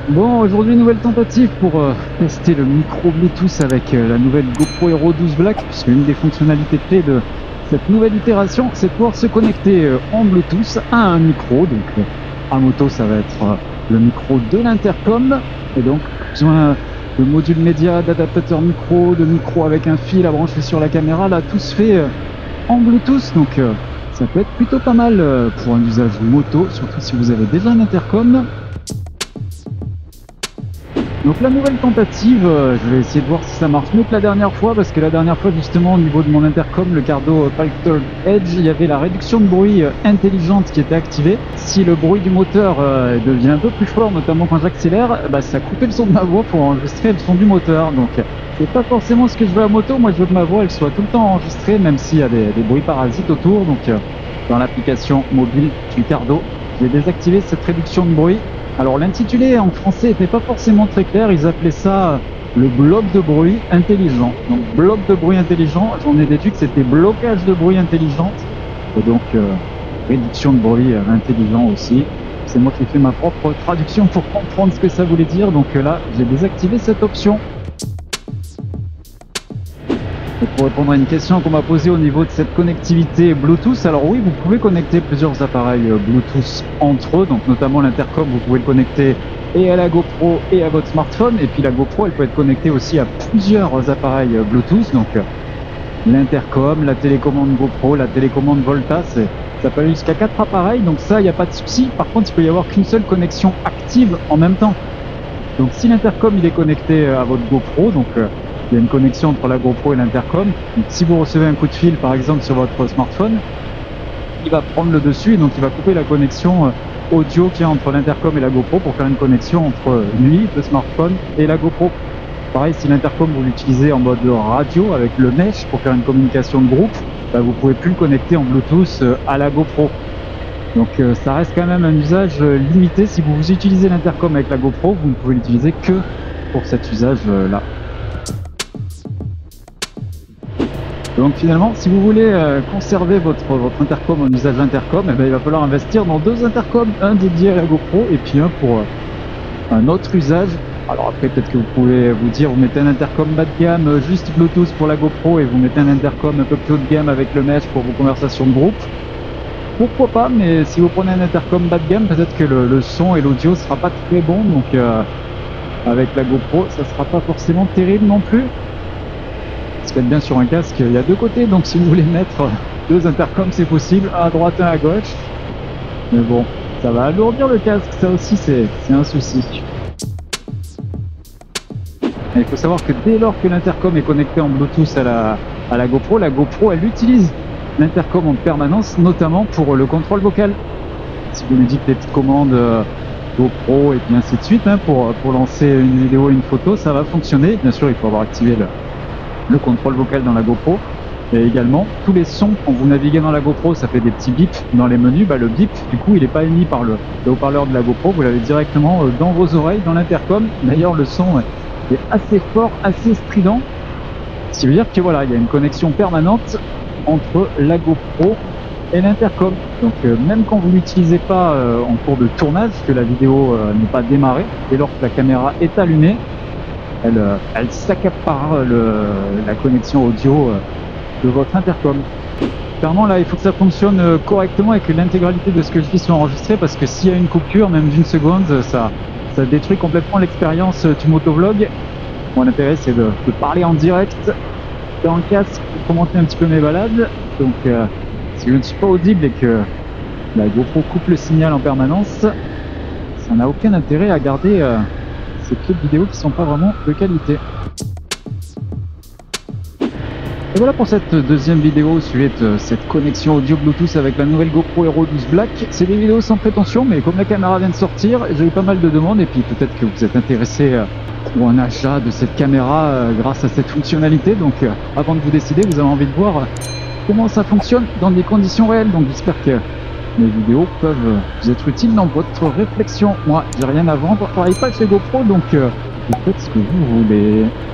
Bon, aujourd'hui, nouvelle tentative pour tester le micro Bluetooth avec la nouvelle GoPro Hero 12 Black, puisque l'une des fonctionnalités clés de cette nouvelle itération, c'est de pouvoir se connecter en Bluetooth à un micro. Donc, à moto, ça va être le micro de l'intercom. Et donc, besoin de modules média, d'adaptateur micro, de micro avec un fil à brancher sur la caméra. Là, tout se fait en Bluetooth. Donc, ça peut être plutôt pas mal pour un usage moto, surtout si vous avez déjà un intercom. Donc la nouvelle tentative, je vais essayer de voir si ça marche mieux que la dernière fois, parce que la dernière fois justement au niveau de mon intercom, le Cardo Pulsar Edge, il y avait la réduction de bruit intelligente qui était activée. Si le bruit du moteur devient un peu plus fort, notamment quand j'accélère, ça coupait le son de ma voix pour enregistrer le son du moteur. Donc c'est pas forcément ce que je veux à moto, moi je veux que ma voix elle soit tout le temps enregistrée, même s'il y a des bruits parasites autour. Donc dans l'application mobile du Cardo, j'ai désactivé cette réduction de bruit. Alors l'intitulé en français n'était pas forcément très clair, ils appelaient ça le bloc de bruit intelligent. Donc bloc de bruit intelligent, j'en ai déduit que c'était blocage de bruit intelligent, et donc réduction de bruit intelligent aussi. C'est moi qui ai fait ma propre traduction pour comprendre ce que ça voulait dire, donc là j'ai désactivé cette option. Et pour répondre à une question qu'on m'a posée au niveau de cette connectivité Bluetooth, alors oui, vous pouvez connecter plusieurs appareils Bluetooth entre eux, donc notamment l'intercom, vous pouvez le connecter et à la GoPro et à votre smartphone, et puis la GoPro, elle peut être connectée aussi à plusieurs appareils Bluetooth, donc l'intercom, la télécommande GoPro, la télécommande Volta, ça peut aller jusqu'à 4 appareils, donc ça, il n'y a pas de souci. Par contre, il peut y avoir qu'une seule connexion active en même temps. Donc si l'intercom, il est connecté à votre GoPro, donc il y a une connexion entre la GoPro et l'intercom. Donc si vous recevez un coup de fil par exemple sur votre smartphone, il va prendre le dessus et donc il va couper la connexion audio qu'il y a entre l'intercom et la GoPro pour faire une connexion entre lui, le smartphone, et la GoPro. Pareil, si l'intercom vous l'utilisez en mode radio avec le mesh pour faire une communication de groupe, vous pouvez plus le connecter en Bluetooth à la GoPro. Donc ça reste quand même un usage limité. Si vous utilisez l'intercom avec la GoPro, vous ne pouvez l'utiliser que pour cet usage là. Donc finalement, si vous voulez conserver votre intercom en usage intercom, il va falloir investir dans 2 intercoms, un dédié à la GoPro et puis un pour un autre usage. Alors après, peut-être que vous pouvez vous dire, vous mettez un intercom bas de gamme, juste Bluetooth pour la GoPro, et vous mettez un intercom un peu plus haut de gamme avec le mesh pour vos conversations de groupe. Pourquoi pas, mais si vous prenez un intercom bas de gamme, peut-être que le son et l'audio sera pas très bon, donc avec la GoPro, ça sera pas forcément terrible non plus. Se mettre bien sur un casque, il y a 2 côtés, donc si vous voulez mettre 2 intercoms, c'est possible, un à droite, un à gauche. Mais bon, ça va alourdir le casque, ça aussi c'est un souci. Et il faut savoir que dès lors que l'intercom est connecté en Bluetooth à la GoPro elle utilise l'intercom en permanence, notamment pour le contrôle vocal. Si vous lui dites des petites commandes GoPro et puis ainsi de suite, pour lancer une vidéo et une photo, ça va fonctionner. Bien sûr, il faut avoir activé le contrôle vocal dans la GoPro, et également tous les sons quand vous naviguez dans la GoPro, ça fait des petits bips dans les menus. Le bip, du coup, il n'est pas émis par le haut-parleur de la GoPro, vous l'avez directement dans vos oreilles, dans l'intercom. D'ailleurs, le son est assez fort, assez strident, ce qui veut dire que voilà, il y a une connexion permanente entre la GoPro et l'intercom. Donc même quand vous l'utilisez pas en cours de tournage, que la vidéo n'est pas démarrée, et lors que la caméra est allumée, elle s'accapare la connexion audio de votre intercom. Clairement là, il faut que ça fonctionne correctement et que l'intégralité de ce que je dis soit enregistré, parce que s'il y a une coupure, même d'1 seconde, ça détruit complètement l'expérience du motovlog. Mon intérêt, c'est de parler en direct dans le casque pour commenter un petit peu mes balades. Donc si je ne suis pas audible et que la GoPro coupe le signal en permanence, ça n'a aucun intérêt à garder ces clips vidéo qui sont pas vraiment de qualité. Et voilà pour cette deuxième vidéo suite cette connexion audio Bluetooth avec la nouvelle GoPro Hero 12 Black. C'est des vidéos sans prétention, mais comme la caméra vient de sortir, j'ai eu pas mal de demandes, et puis peut-être que vous êtes intéressé pour un achat de cette caméra grâce à cette fonctionnalité. Donc avant de vous décider, vous avez envie de voir comment ça fonctionne dans des conditions réelles. Donc j'espère que mes vidéos peuvent vous être utiles dans votre réflexion. Moi, j'ai rien à vendre, je travaille pas chez GoPro, donc vous faites ce que vous voulez.